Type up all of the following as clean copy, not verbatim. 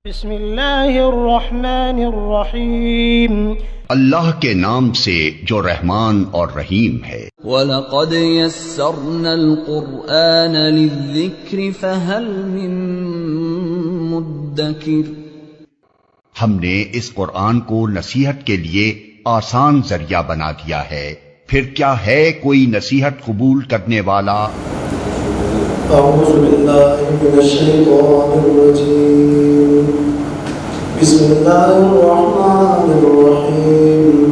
بسم اللہ الرحمن الرحیم اللہ کے نام سے جو رحمان اور رحیم ہے۔ وَلَقَدْ يَسَّرْنَا الْقُرْآنَ لِلذِّكْرِ فَهَلْ مِن مُدَّكِرٍ، ہم نے اس قرآن کو نصیحت کے لیے آسان ذریعہ بنا دیا ہے، پھر کیا ہے کوئی نصیحت قبول کرنے والا؟ اعوذ باللہ من الشیطان الرجیم، بسم اللہ الرحمن الرحیم،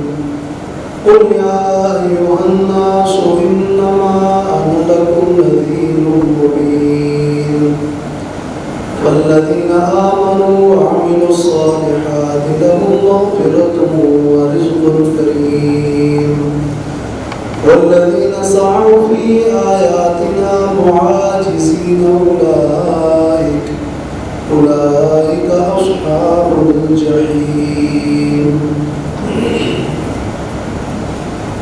قل یا ایھا الناس انما انا لکم نذیر مبین، والذین آمنوا وعملوا الصالحات لهم مغفرة ورزق کریم، والذین سعوا فی آیاتنا معاجزین اولئک اصحاب الجحیم۔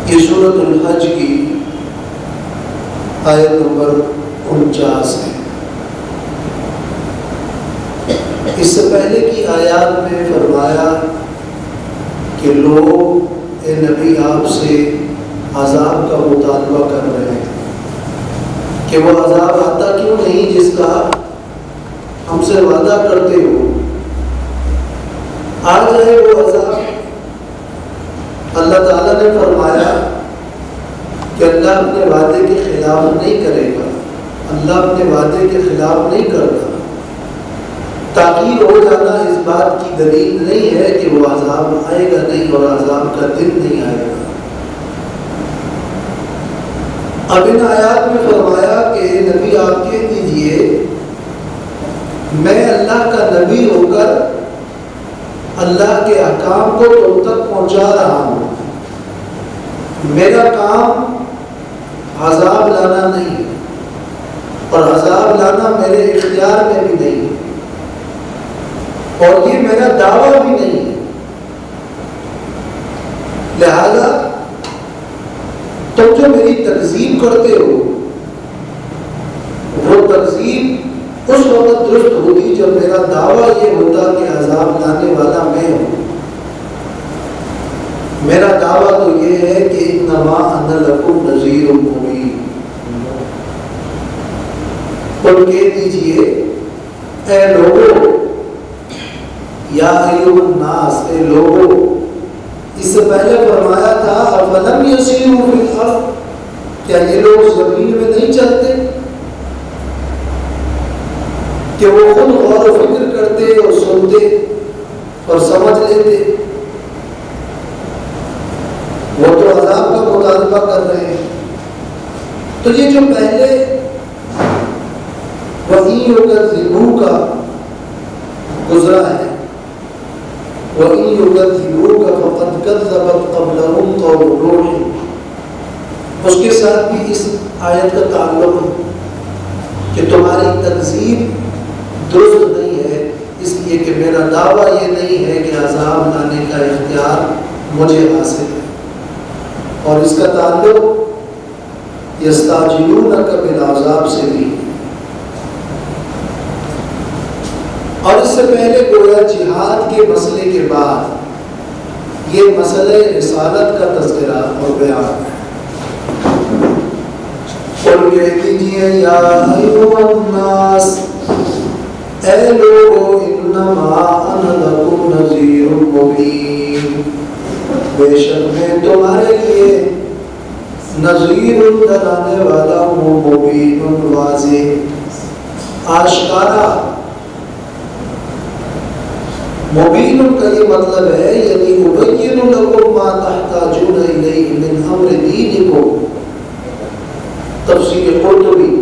یہ سورۃ الحج کی آیت نمبر 49 ہے۔ اس سے پہلے کی آیات میں فرمایا کہ لوگ اے نبی آپ سے عذاب کا مطالبہ کر رہے ہیں کہ وہ عذاب آتا کیوں نہیں جس کا ہم سے وعدہ کرتے ہو، آ جائے وہ عذاب۔ اللہ تعالیٰ نے فرمایا کہ اللہ اپنے وعدے کے خلاف نہیں کرے گا، اللہ اپنے وعدے کے خلاف نہیں کرتا۔ تاخیر ہو جانا اس بات کی دلیل نہیں ہے کہ وہ عذاب آئے گا نہیں اور عذاب کا دن نہیں آئے گا۔ اب ان آیات میں فرمایا کہ نبی آپ کہہ دیجئے میں اللہ کا نبی ہو کر اللہ کے احکام کو تم تک پہنچا رہا ہوں، میرا کام عذاب لانا نہیں ہے اور عذاب لانا میرے اختیار میں بھی نہیں ہے اور یہ میرا دعویٰ بھی نہیں ہے، لہذا تم جو میری تکذیب کرتے ہو وہ تکذیب اس وقت درست ہوتی جب میرا دعویٰ یہ ہوتا کہ عذاب لانے والا میں ہوں۔ میرا دعویٰ تو یہ ہے کہ انما انا لکم نذیر مبین۔ اور کہہ دیجئے اے لوگو، یا ایھا الناس، اے لوگو۔ اس سے پہلے فرمایا تھا افلم یسیروا فی الارض، کیا یہ لوگ زمین میں نہیں چلتے کہ وہ خود غور و فکر کرتے اور سنتے اور سمجھ لیتے؟ وہ تو عذاب کا مطالبہ کر رہے ہیں۔ تو یہ جو پہلے وَإِن يُكَذِّبُوكَ گزرا ہے، وَإِن يُكَذِّبُوكَ فَقَدْ كَذَّبَتْ قَبْلَهُمْ قَوْمُ نُوحٍ، اس کے ساتھ بھی اس آیت کا تعلق ہے کہ تمہاری تکذیب درست نہیں ہے، اس لیے کہ میرا دعویٰ یہ نہیں ہے کہ عذاب لانے کا اختیار مجھے حاصل ہے، اور اس کا تعلق یستعجلونک بالعذاب سے بھی۔ اور اس سے پہلے گویا جہاد کے مسئلے کے بعد یہ مسئلہ رسالت کا تذکرہ اور بیان ہے۔ قل کہہ دیجئے یا ایھا الناس، اے لوگو، انما انا لکم نذیر مبین، بے شک میں تمہارے لیے نذیر ڈرانے والا ہوں، مبین واضح آشکارا۔ مبین کا یہ مطلب ہے یعنی ابین لکم ما تحتاجون الیہ من امر دینکم، تفسیر قرطبی،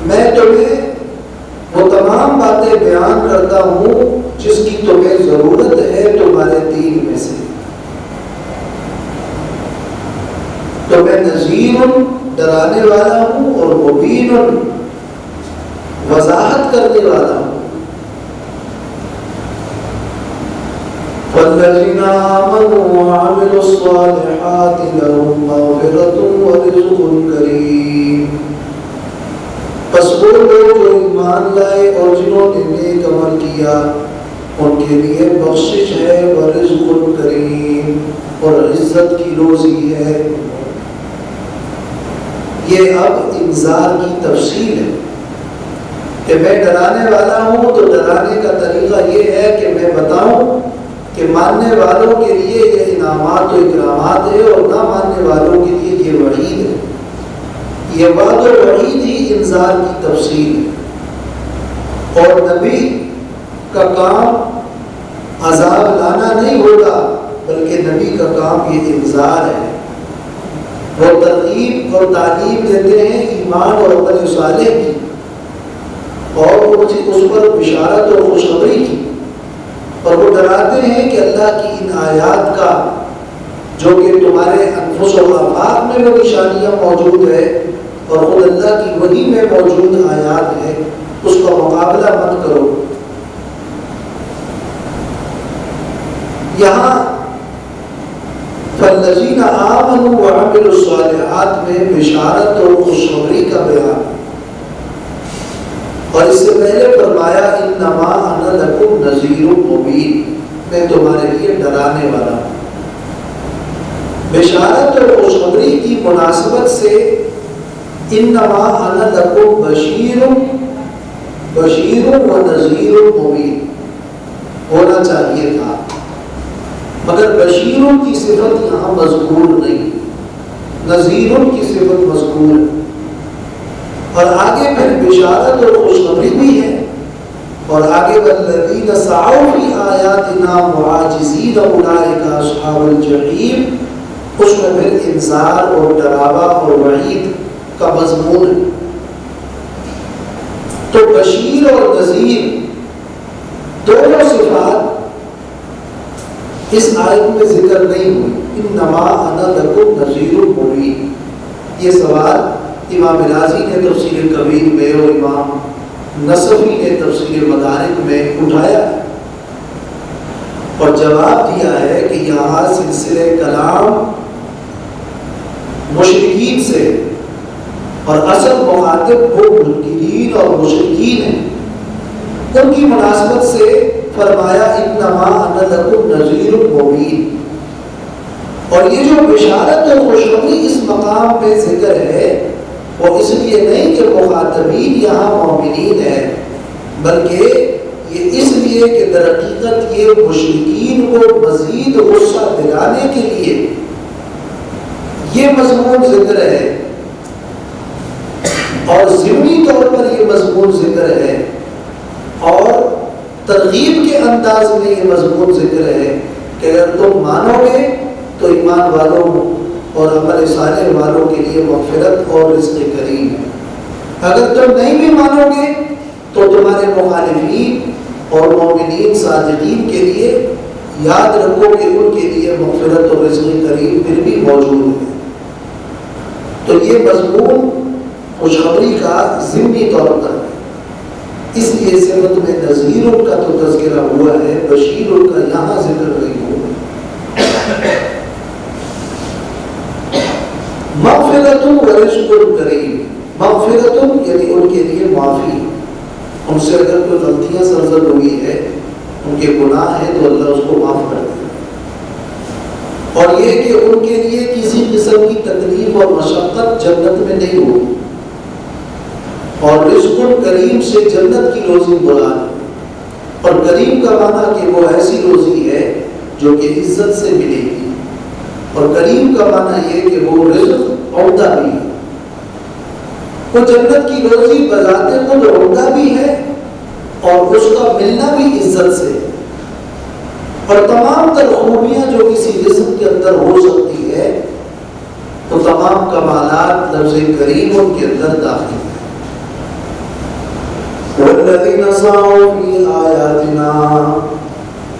میں تمہیں وہ تمام باتیں بیان کرتا ہوں جس کی تمہیں ضرورت ہے تمہارے دین میں سے۔ تو میں نذیر ڈرانے والا ہوں اور مبین وضاحت کرنے والا ہوں۔ والذین آمنوا وعملوا الصالحات لهم مغفرة ورزق کریم، بس وہ لوگ جو ایمان لائے اور جنہوں نے نیک عمل کیا ان کے لیے بخشش ہے ورزق کریم، اور عزت کی روزی ہے۔ یہ اب انذار کی تفصیل ہے کہ میں ڈرانے والا ہوں، تو ڈرانے کا طریقہ یہ ہے کہ میں بتاؤں کہ ماننے والوں کے لیے یہ انعامات و اکرامات ہے، اور نہ ماننے والوں کے لیے یہ وعید ہے۔ یہ وعد و وعید ہی انذار کی تفصیل ہے، اور نبی کا کام عذاب لانا نہیں ہوگا، بلکہ نبی کا کام یہ انذار ہے۔ وہ ترغیب اور تعلیم دیتے ہیں ایمان اور عمل صالح کی، اور اس پر بشارت اور خوشخبری کی، اور وہ ڈراتے ہیں کہ اللہ کی ان آیات کا، جو کہ تمہارے انفس و آفاق میں وہ نشانیاں موجود ہے اور خود اللہ کی وحی میں موجود آیات ہے، اس کا مقابلہ مت کرو۔ یہاں فالذین آمنوا وعملوا الصالحات میں بشارت اور خوشخبری کا بیان، اور اس سے پہلے فرمایا انما انا لکم نذیر مبین، میں تمہارے لیے ڈرانے والا ہوں۔ بشارت اور خوشخبری کی مناسبت سے انما انا لکم بشیر و نذیر مبین ہونا چاہیے تھا، مگر بشیروں کی صفت یہاں مذکور نہیں، نذیروں کی صفت مذکور ہے، اور آگے پھر بشارت اور خوشخبری بھی ہے، اور آگے والذین سعوا فی آیاتنا معاجزین اولئک اصحاب الجحیم، اس میں پھر انذار اور ڈراوا اور وعید کا مضمون ہے۔ تو بشیر اور نذیر دونوں صفات اس آیت میں ذکر نہیں ہوئی۔ انما انا لکم نذیر مبین، یہ سوال امام رازی نے تفسیر کبیر میں اور امام نصفی نے تفسیر مدارک میں اٹھایا ہے، اور جواب دیا ہے کہ یہاں سلسلہ کلام مشرکین سے، اور اصل مخاطب وہ منکرین اور مشرکین ہیں، ان کی مناسبت سے فرمایا انما انا لکم نذیر مبین، اور یہ جو بشارت اور خوشخبری اس مقام پہ ذکر ہے وہ اس لیے نہیں کہ مخاطبین یہاں مومنین ہیں، بلکہ یہ اس لیے کہ در حقیقت یہ مشرکین کو مزید غصہ دلانے کے لیے یہ مضمون ذکر ہے، اور ضمنی طور پر یہ مضمون ذکر ہے، اور ترغیب کے انداز میں یہ مضمون ذکر ہے کہ اگر تم مانو گے تو ایمان والوں اور عمل صالح والوں کے لیے مغفرت اور رزق کریم ہے، اگر تم نہیں بھی مانو گے تو تمہارے مخالفین اور مومنین صادقین کے لیے یاد رکھو کہ ان کے لیے مغفرت اور رزق کریم پھر بھی موجود ہے۔ تو یہ مضمون خوشخبری کا ضمنی طور پر ہے، اس لیے صفت میں نذیروں کا تو تذکرہ ہوا ہے، بشیروں کا یہاں ذکر نہیں ہوا۔ مغفرت و رزق کریم، مغفرت یعنی ان کے لیے معافی، ان سے اگر کوئی غلطیاں سرزد ہوئی ہے، ان کے گناہ ہیں تو اللہ اس کو معاف کر دے، اور یہ کہ ان کے لیے کسی قسم کی تکلیف اور مشقت جنت میں نہیں ہوگی، اور رزق کریم سے جنت کی روزی مراد ہے، اور کریم کا معنی کہ وہ ایسی روزی ہے جو کہ عزت سے ملے گی، اور کریم کا معنی یہ کہ وہ رزق عمدہ بھی ہے، وہ جنت کی روزی بذات خود عمدہ بھی ہے اور اس کا ملنا بھی عزت سے، اور تمام تر خوبیاں جو کسی رزق کے اندر ہو سکتی ہے تو تمام کمالات لفظ کریم ان کے اندر داخل ہے۔ وَالَّذِينَ سَعَوْا فِي آيَاتِنَا،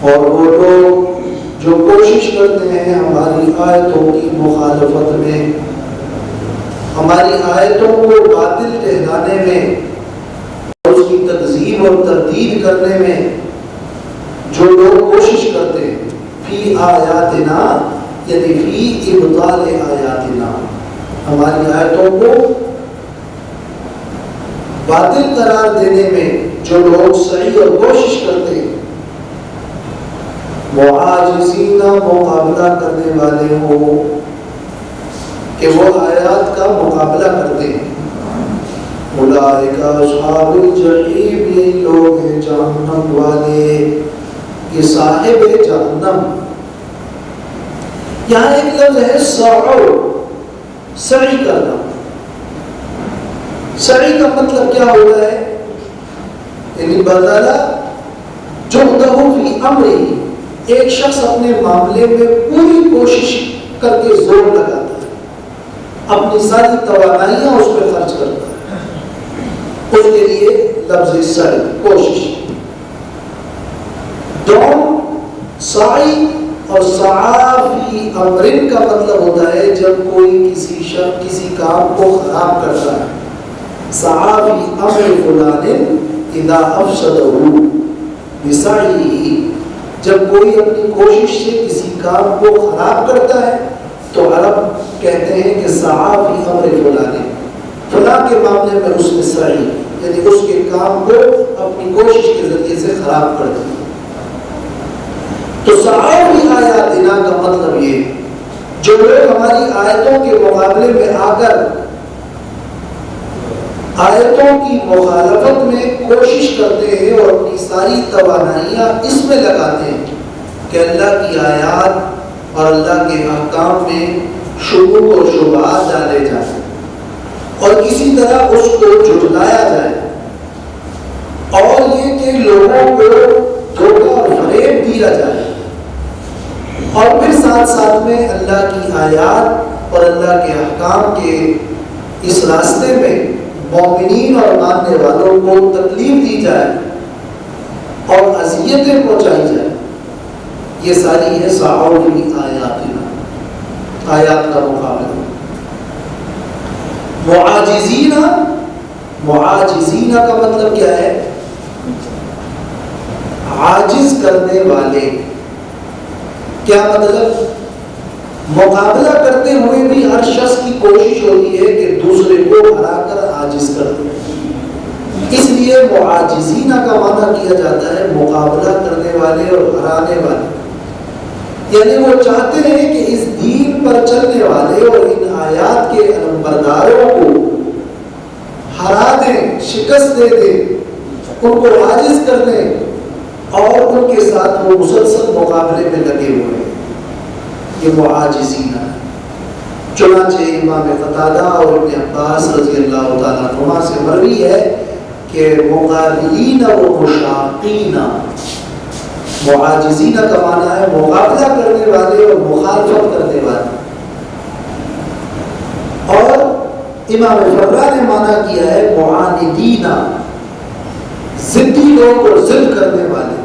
اور وہ لوگ جو کوشش کرتے ہیں ہماری آیتوں کی مخالفت میں، ہماری آیتوں کو باطل ٹھہرانے میں، اور اس کی تکذیب اور تردید کرنے میں جو لوگ کوشش کرتے ہیں، فی آیاتنا یعنی فی ابطال آیاتنا، ہماری آیتوں کو باطل قرار دینے میں جو لوگ سعی اور کوشش کرتے ہیں، وہ عاجزین مقابلہ کرنے والے ہوں کہ وہ آیات کا مقابلہ کرتے ہیں، اولئک اصحاب الجحیم، یہ لوگ ہیں جہنم والے، یہ صاحب جہنم۔ یہاں ایک لفظ ہے سعو، سعی کرنا۔ سعی کا مطلب کیا ہوتا ہے؟ یعنی بذل جہدہ فی امرہ، ایک شخص اپنے معاملے میں پوری کوشش کر کے زور لگاتا ہے، اپنی ساری توانائیاں اس پہ خرچ کرتا ہے، اس کے لیے لفظ سعی، کوشش۔ دوم سعی اور سعی فی امرن کا مطلب ہوتا ہے جب کوئی کسی شخص کسی کام کو خراب کرتا ہے، سعی فی امر فلان اذا افسدہ بسعیہ، جب کوئی اپنی کوشش سے کسی کام کو خراب کرتا ہے تو عرب کہتے ہیں کہ سعی فی امر فلان، فلاں کے معاملے میں اس نے سعی، یعنی اس کے کام کو اپنی کوشش کے ذریعے سے خراب کر دیا۔ تو سعی فی آیاتنا کا مطلب یہ، جو لوگ ہماری آیتوں کے مقابلے میں آ کر آیتوں کی مخالفت میں کوشش کرتے ہیں اور اپنی ساری توانائیاں اس میں لگاتے ہیں کہ اللہ کی آیات اور اللہ کے احکام میں شکوک و شبہات ڈالے جائیں اور کسی طرح اس کو جھٹلایا جائے، اور یہ کہ لوگوں کو دھوکہ اور فریب دیا جائے، اور پھر ساتھ ساتھ میں اللہ کی آیات اور اللہ کے احکام کے اس راستے میں مومنین اور ماننے والوں کو تکلیف دی جائے اور اذیتیں پہنچائی جائے۔ یہ ساری ہے سعی فی آیاتنا، آیات کا مقابلہ۔ معاجزین، معاجزین کا مطلب کیا ہے؟ عاجز کرنے والے۔ کیا مطلب؟ مقابلہ کرتے ہوئے بھی ہر شخص کی کوشش ہوتی ہے کہ دوسرے کو ہرا کر عاجز کر دے، اس لیے معاجزین کا معنی کیا جاتا ہے مقابلہ کرنے والے اور ہرانے والے، یعنی وہ چاہتے ہیں کہ اس دین پر چلنے والے اور ان آیات کے علمبرداروں کو ہرا دیں، شکست دے دیں، ان کو عاجز کر دیں، اور ان کے ساتھ وہ مسلسل مقابلے میں لگے ہوئے ہیں۔ یہ معاجزین ہے۔ چنانچہ امام قتادہ اور ابن عباس رضی اللہ تعالیٰ عنہما سے مروی ہے کہ مقابلین و مشاقین، معاجزین کا معنی ہے مقابلہ کرنے والے اور مخالفت کرنے والے، اور امام فرا نے معنی کیا ہے معاندین، ضدی لوگ اور ضد کرنے والے۔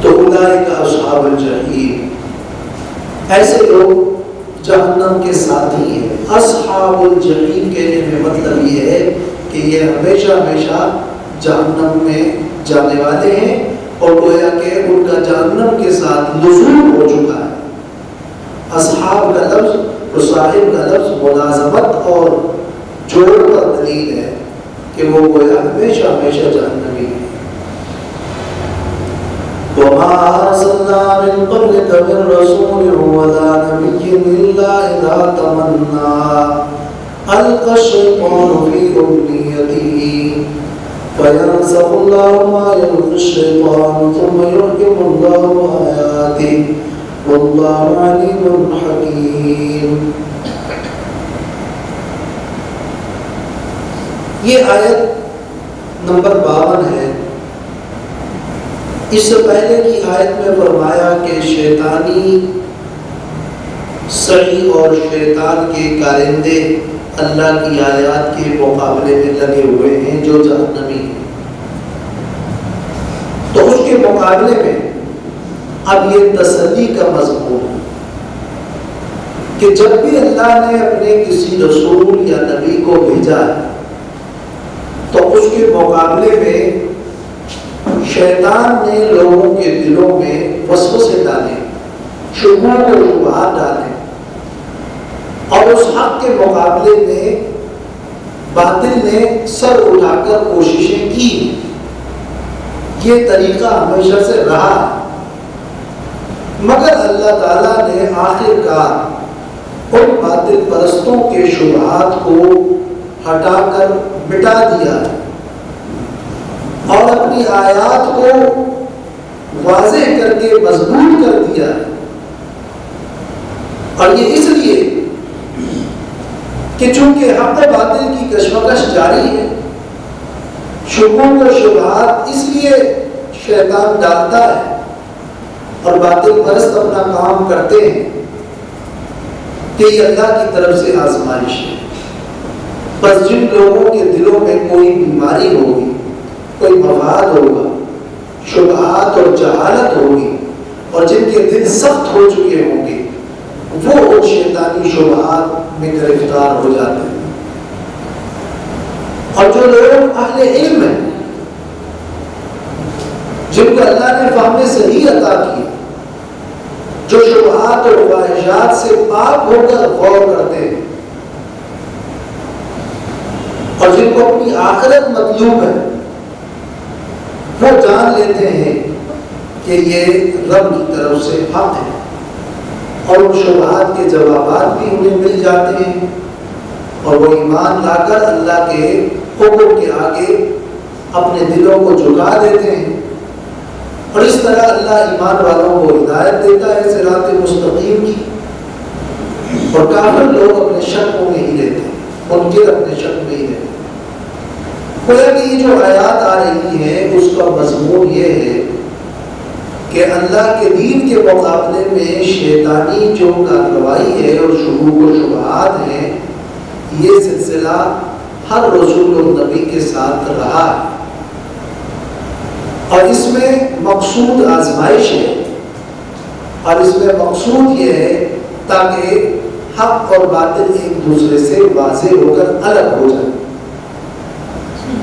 تو اولئک اصحاب الجحیم، ایسے لوگ جہنم کے ساتھی ہیں۔ اصحاب الجحیم کہنے میں مطلب یہ ہے کہ یہ ہمیشہ ہمیشہ جہنم میں جانے والے ہیں، اور گویا کہ ان کا جہنم کے ساتھ لزوم ہو چکا ہے۔ اصحاب کا لفظ اور صاحب کا لفظ ملازمت اور جوڑ پر دلیل ہے کہ وہ گویا ہمیشہ ہمیشہ جہنمی ہے۔ وَمَا أَرْسَلْنَا مِن قَبْلِكَ مِن رَّسُولٍ وَلَا نَبِيٍّ إِلَّا إِذَا تَمَنَّىٰ أَلْقَى الشَّيْطَانُ فِي أُمْنِيَّتِهِ فَيَنسَخُ اللَّهُ مَا يُلْقِي الشَّيْطَانُ ثُمَّ يُحْكِمُ اللَّهُ آيَاتِهِ وَاللَّهُ عَلِيمٌ حَكِيمٌ۔ یہ آیت نمبر 52 ہے۔ اس سے پہلے کی آیت میں فرمایا کہ شیطانی سعی اور شیطان کے کارندے اللہ کی آیات کے مقابلے میں لگے ہوئے ہیں جو جہنمی ہیں۔ تو اس کے مقابلے میں اب یہ تسلی کا مضمون ہے کہ جب بھی اللہ نے اپنے کسی رسول یا نبی کو بھیجا ہے تو اس کے مقابلے میں شیطان نے لوگوں کے دلوں میں وسوسے ڈالے، شبہات و شبہات ڈالے، اور اس حق کے مقابلے میں باطل نے سر اٹھا کر کوششیں کی، یہ طریقہ ہمیشہ سے رہا، مگر اللہ تعالیٰ نے آخر کار ان باطل پرستوں کے شبہات کو ہٹا کر مٹا دیا اور اپنی آیات کو واضح کر کے مضبوط کر دیا، اور یہ اس لیے کہ چونکہ حق و باطل کی کشمکش جاری ہے، شبہوں و شبہات اس لیے شیطان ڈالتا ہے اور باطل پرست اپنا کام کرتے ہیں کہ یہ اللہ کی طرف سے آزمائش ہے۔ بس جن لوگوں کے دلوں میں کوئی بیماری ہوگی، کوئی مفاد ہوگا، شبہات اور جہالت ہوگی، اور جن کے دل سخت ہو چکے ہوں گے، وہ ان شیطانی شبہات میں گرفتار ہو جاتے ہیں۔ اور جو لوگ اہل علم ہیں، جن کو اللہ نے فہم صحیح عطا کی، جو شبہات اور خواہشات سے پاک ہو کر غور کرتے ہیں، اور جن کو اپنی آخرت مطلوب ہے، وہ جان لیتے ہیں کہ یہ رب کی طرف سے حق ہے، اور ان شبہات کے جوابات بھی انہیں مل جاتے ہیں، اور وہ ایمان لا کر اللہ کے حکم کے آگے اپنے دلوں کو جھکا دیتے ہیں، اور اس طرح اللہ ایمان والوں کو ہدایت دیتا ہے صراط مستقیم کی، اور کافر لوگ اپنے شکوں میں ہی رہتے ہیں، منکر اپنے شک میں ہی رہتے ہیں۔ گویا کہ یہ جو آیات آ رہی ہیں اس کا مضمون یہ ہے کہ اللہ کے دین کے مقابلے میں شیطانی جو کارروائی ہے اور شبوہ و شبہات ہیں، یہ سلسلہ ہر رسول و نبی کے ساتھ رہا ہے، اور اس میں مقصود آزمائش ہے، اور اس میں مقصود یہ ہے تاکہ حق اور باطل ایک دوسرے سے واضح ہو کر الگ ہو جائے۔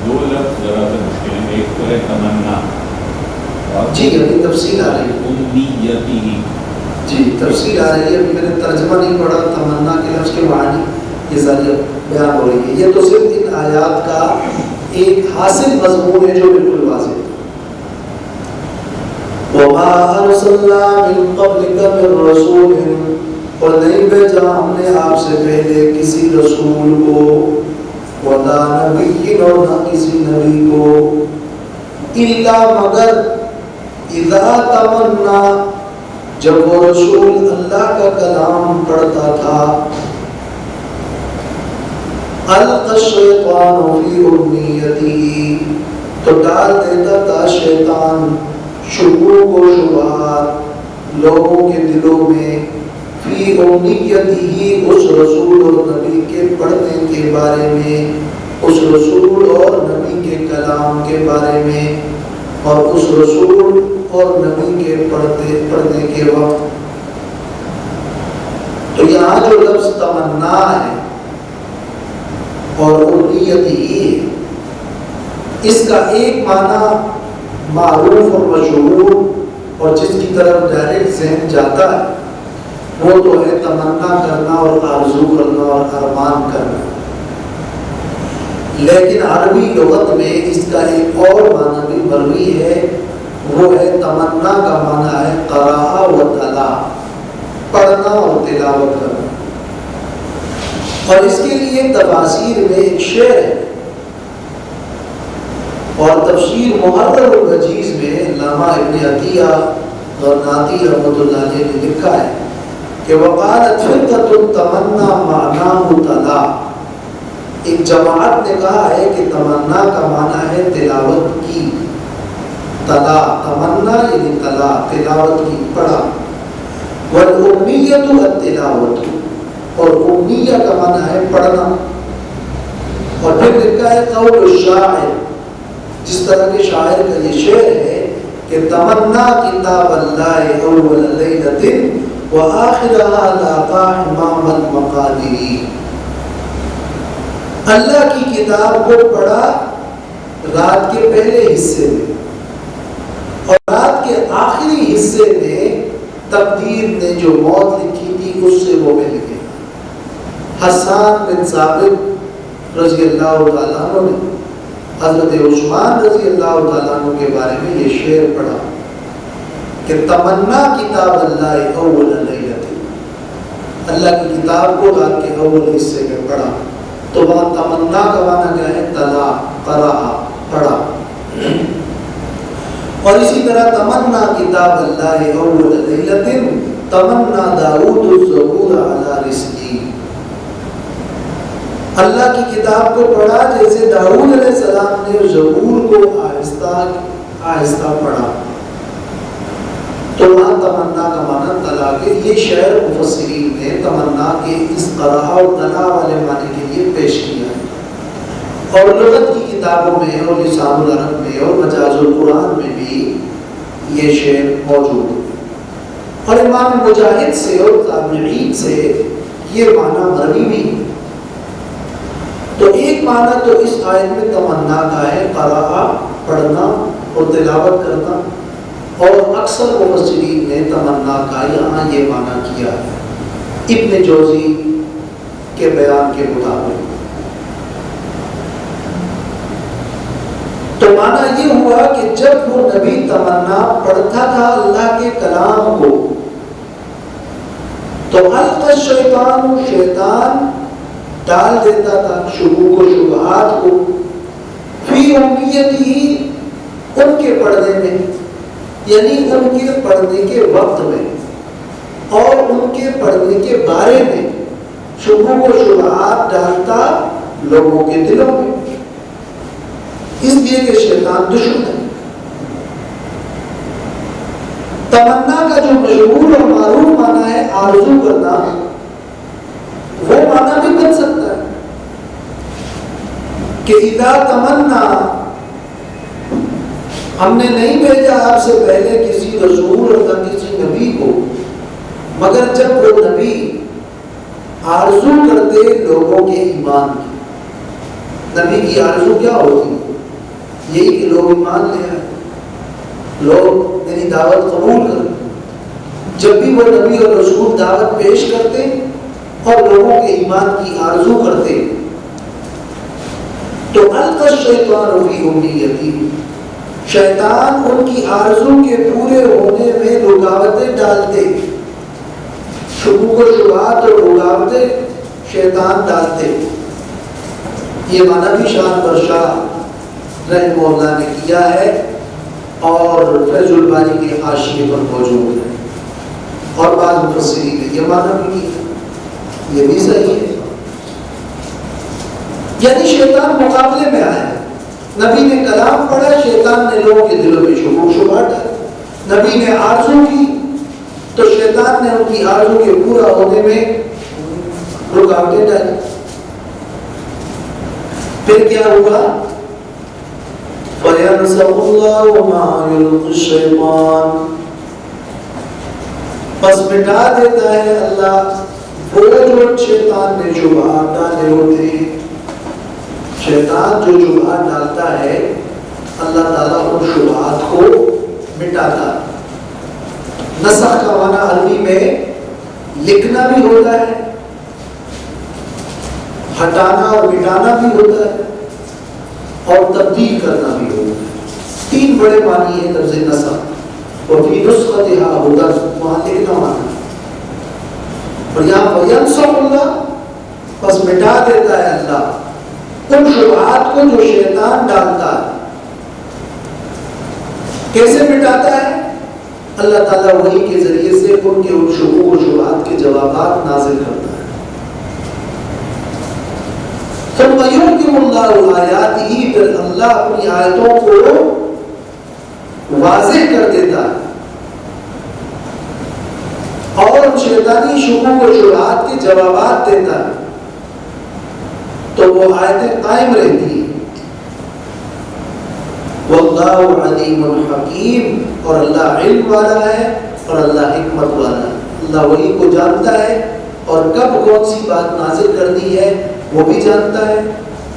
دو لفظ ذرا سے مشکل ہیں، ایک تو ہے تمنا، جی ابھی تفصیل آ رہی ہے، امیتی، جی تفصیل آ رہی ہے، ابھی میں نے ترجمہ نہیں پڑھا، تمنا کے لفظ کے معنی یہ ساری بیان ہو رہی ہے۔ یہ تو صرف ان آیات کا ایک حاصل مضمون ہے جو بالکل واضح ہے۔ وَمَا أَرْسَلْنَا مِن قَبْلِكَ مِن رَّسُولٍ، اور نہیں بھیجا ہم نے آپ سے پہلے کسی رسول کو، وَلَا نَبِيٍّ، اور نہ کسی نبی کو، إِلَّا مگر اِذَا تَمَنَّا، جب وہ رسول اللہ کا کلام پڑھتا تھا، أَلْقَى الشَّيْطَانُ فِي أُمْنِيَّتِهِ، تو ڈال دیتا تھا شیطان شبہوں و شبہات لوگوں کے دلوں میں، فی امنیتہ، اس رسول اور نبی کے پڑھنے کے بارے میں، اس رسول اور نبی کے کلام کے بارے میں، اور اس رسول اور نبی کے پڑھنے کے وقت۔ تو یہاں جو لفظ تمنا ہے اور امنیتہ، اس کا ایک معنی معروف اور مشہور اور جس کی طرف ڈائریکٹ ذہن جاتا ہے وہ تو ہے تمنا کرنا اور آرزو کرنا اور ارمان کرنا، لیکن عربی لغت میں اس کا ایک اور معنی بھی مروی ہے، وہ ہے تمنا کا معنی ہے قراءہ و تلا، پڑھنا اور تلاوت کرنا، اور اس کے لیے تفاسیر میں ایک شعر ہے، اور تفسیر محرر الوجیز میں علامہ ابن عطیہ غرناطی رحمۃ اللہ علیہ نے لکھا ہے کہ وقالت فرقۃ تمنا معناہ تلا، ایک جماعت نے کہا ہے کہ تمنا کا معنی ہے تلاوت کی، تلا تمنا یعنی تلا تلاوت کی، پڑھا، والامیۃ التلاوت، اور امیہ کا معنی ہے پڑھنا، اور پھر لکھا ہے قول الشاعر، جس طرح کے شاعر کا یہ شعر ہے کہ تمنا کتاب اللہ اول لیلۃ وآخرها لاقا امام المقادیر، اللہ کی کتاب کو پڑھا رات کے پہلے حصے میں، اور رات کے آخری حصے میں تقدیر نے جو موت لکھی تھی اس سے وہ مل گیا۔ حسان بن ثابت رضی اللہ تعالیٰ عنہ نے حضرت عثمان رضی اللہ تعالیٰ عنہ کے بارے میں یہ شعر پڑھا کہ تمنا کتاب اللہ اول لیلۃ، اللہ کی کتاب کو رات کے اول حصے میں پڑھا، تو وہاں تمنا کا معنی کیا ہے؟ تلا، قرأ، پڑھا۔ اور اسی طرح تمنا کتاب اللہ اول لیلۃ تمنا داؤد الزبور علی رسلی، اللہ کی کتاب کو پڑھا جیسے داؤد علیہ السلام نے زبور کو آہستہ آہستہ پڑھا، تو وہاں تمنا کا معنی تلا کے یہ شعر مفسرین نے تمنا کے اس قرأ اور تلا والے معنی کے لیے پیش کیا ہے، اور لغت کی کتابوں میں اور لسان العرب میں اور مجاز القرآن میں بھی یہ شعر موجود ہے، اور امام مجاہد سے اور تابعین سے یہ معنی مروی بھی ہے۔ تو ایک معنی تو اس آیت میں تمنا کا ہے، قرأ پڑھنا اور تلاوت کرنا، اور اکثر مفسرین نے تمنا کا یہاں یہ معنی کیا ہے ابن جوزی کے بیان کے مطابق۔ تو معنی یہ ہوا کہ جب وہ نبی تمنا پڑھتا تھا اللہ کے کلام کو، تو القى الشیطان، شیطان ڈال دیتا تھا شکوک و شبہات کو فی امیتی، ان کے پڑھنے میں، یعنی ان کے پڑھنے کے وقت میں اور ان کے پڑھنے کے بارے میں شکوک و شبہات ڈالتا لوگوں کے دلوں میں، اس لیے کہ شیطان دشمن ہے۔ تمنا کا جو مشہور اور معروف معنی ہے آرزو کرنا، وہ معنی بھی بن سکتا ہے کہ اذا تمنا، ہم نے نہیں بھیجا آپ سے پہلے کسی رسول اور نہ کسی نبی کو، مگر جب وہ نبی آرزو کرتے لوگوں کے ایمان کی، نبی کی آرزو کیا ہوتی ہے؟ یہی کہ لوگ ایمان لے آئے، لوگ میری دعوت قبول کریں۔ جب بھی وہ نبی اور رسول دعوت پیش کرتے اور لوگوں کے ایمان کی آرزو کرتے، تو القى الشیطان فی امنیتی، شیطان ان کی آرزو کے پورے ہونے میں رکاوٹیں ڈالتے، شکوک و شبہات اور رکاوٹیں شیطان ڈالتے۔ یہ معنی بھی شان برشاہ رحمہ اللہ نے کیا ہے اور فیض الباری کے حاشیے پر موجود ہے، اور بعض مفسرین نے یہ معنی بھی کیا، یہ بھی صحیح ہے۔ یعنی شیطان مقابلے میں آیا، نبی نے کلام پڑھا، شیطان نے لوگوں کے دلوں میں شکوک شبہات ڈالے، نبی نے آرزو کی تو شیطان نے ان کی آرزو کے پورا ہونے میں رکاوٹیں ڈالی۔ پھر کیا ہوا؟ فَيَنْسَخُ اللَّهُ مَا يُلْقِي الشَّيْطَانُ، پس مٹا دیتا ہے اللہ وہ جو شیطان نے شبہات ڈالے ہوتے ہیں۔ شیطان جو شبہات ڈالتا ہے اللہ تعالیٰ ان شبہات کو مٹاتا۔ نسخ کا معنی عربی میں لکھنا بھی ہوتا ہے، ہٹانا اور مٹانا بھی ہوتا ہے، اور تبدیل کرنا بھی ہوتا ہے۔ تین بڑے معنی ہیں لفظ نسخ، اور فی نسختہا ہدی، وہاں لکھنا معنی، اور یہاں فینسخ اللہ، پس مٹا دیتا ہے اللہ ان شبہات کو جو شیطان ڈالتا ہے۔ کیسے مٹاتا ہے؟ اللہ تعالیٰ وحی کے ذریعے سے ان کے ان شکوک و شبہات کے جوابات نازل کرتا ہے۔ ثم یحکم اللہ آیاتہ، پھر اللہ اپنی آیتوں کو واضح کر دیتا ہے اور شیطانی شکوک و شبہات کے جوابات دیتا ہے، تو وہ آیتیں قائم رہتی ہیں۔ واللہ علیم حکیم، اور اللہ علم والا ہے اور اللہ حکمت والا ہے۔ اللہ وحی کو جانتا ہے اور کب کون سی بات نازل کرنی ہے وہ بھی جانتا ہے،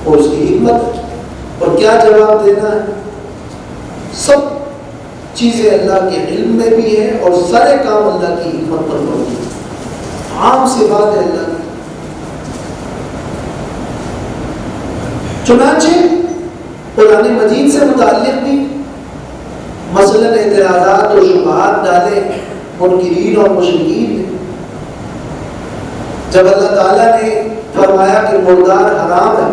اور اس کی حکمت اور کیا جواب دینا ہے، سب چیزیں اللہ کے علم میں بھی ہیں، اور سارے کام اللہ کی حکمت پر مبنی ہیں، عام صفات ہے اللہ کی۔ چنانچہ قرآن مجید سے متعلق بھی مثلاً اعتراضات اور شبہات ڈالے منکرین اور مشرکین نے. جب اللہ تعالیٰ نے فرمایا کہ مردار حرام ہے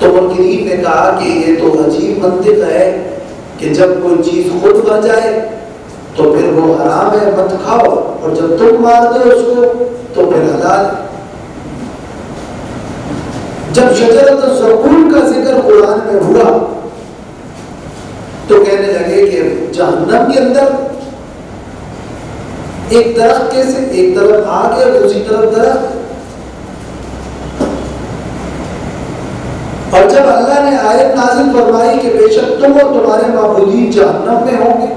تو منکرین نے کہا کہ یہ تو عجیب منطق ہے کہ جب کوئی چیز خود مر جائے تو پھر وہ حرام ہے مت کھاؤ، اور جب تم مار دو اس کو تو پھر حلال ہے. جب شجرۃ الزقوم کا ذکر قرآن میں ہوا تو کہنے لگے کہ جہنم کے اندر ایک درخت کیسے، ایک طرف آگ ہے دوسری طرف درخت. اور جب اللہ نے آیت نازل فرمائی کہ بے شک تم اور تمہارے معبودین جہنم میں ہوں گے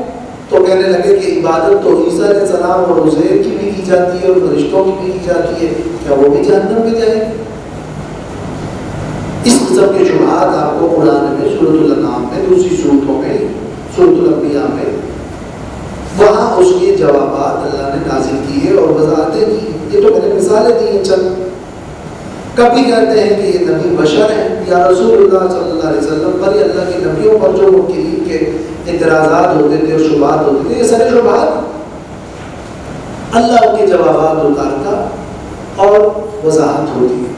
تو کہنے لگے کہ عبادت تو عیسیٰ علیہ السلام اور عزیر کی بھی کی جاتی ہے اور فرشتوں کی بھی کی جاتی ہے، کیا وہ بھی جہنم میں جائیں گے؟ اس قسم کے شبہات آپ کو قرآن میں سورۃ الانعام میں دوسری صورتوں میں سورۃ الانبیاء میں وہاں اس کے جوابات اللہ نے نازل کیے اور وضاحتیں کی. یہ تو میں نے مثالیں دی ہیں چند. کبھی کہتے ہیں کہ یہ نبی بشر ہیں یا رسول اللہ صلی اللہ علیہ وسلم پر یا اللہ کے نبیوں پر جو منکرین کے اعتراضات ہوتے تھے اور شبہات ہوتے تھے، یہ سارے شبہات اللہ کے جوابات اتارتا اور وضاحت ہوتی ہے.